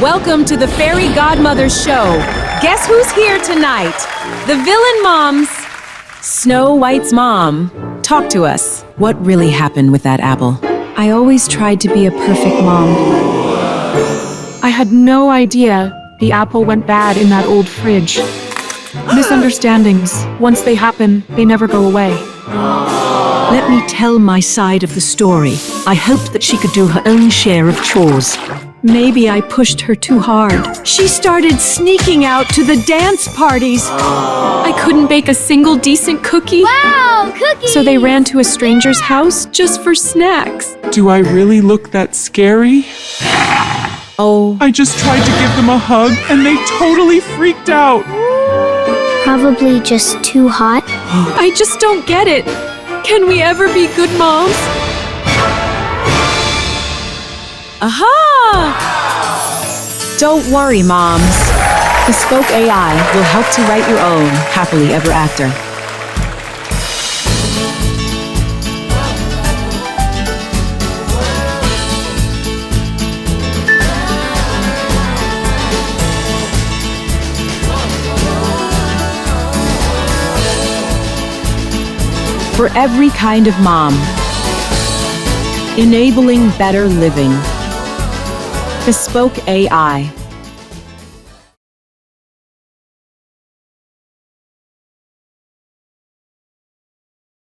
Welcome to the Fairy Godmother Show. Guess who's here tonight? The villain moms. Snow White's mom. Talk to us. What really happened with that apple? I always tried to be a perfect mom. I had no idea the apple went bad in that old fridge. Misunderstandings, once they happen, they never go away. Let me tell my side of the story. I hoped that she could do her own share of chores. Maybe I pushed her too hard. She started sneaking out to the dance parties. I couldn't bake a single decent cookie. Wow, cookies! So they ran to a stranger's house just for snacks. Do I really look that scary? Oh, I just tried to give them a hug and they totally freaked out. Probably just too hot. I just don't get it. Can we ever be good moms? aha! Don't worry, moms. Bespoke AI will help to write your own happily ever after. For every kind of mom. Enabling better living. Bespoke AI.